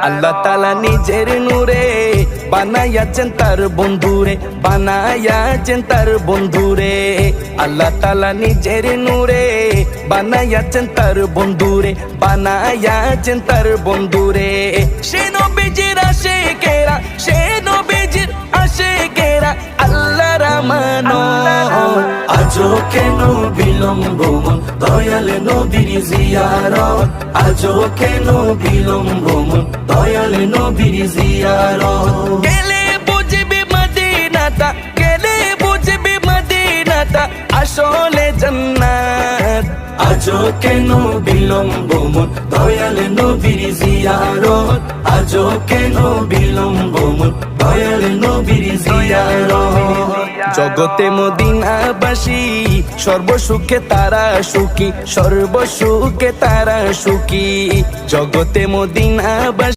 আল্লাহ তাআলা নিজের নূরে বানাইয়াছেন তার বন্ধুরে, বানাইয়াছেন তার বন্ধুরে। আল্লাহ তাআলা নিজের নূরে বানাইয়াছেন তার বন্ধুরে, বানাইয়াছেন তার বন্ধুরে। সে নবীজির আশিকেরা, সে নবীজির আশিকেরা আল্লাহর আমানত। আজও কেন বিলম্ব মন দয়াল নবীর জিয়ারত, আজও কেন বিলম্ব মন দয়াল নবীর জিয়ারত। গেলে বুঝবি মদিনাটা, গেলে বুঝবি মদিনাটা আসলে জান্নাত। আজও কেন বিলম্ব মন দয়াল নবীর জিয়ারত, আজও কেন বিলম্ব মন দয়াল নবীর জিয়ারত। জগতে মদিনাবাসী সর্বসুখে তারা সুখী, সর্বসুখে তারা সুখী। জগতে মদিনাবাসী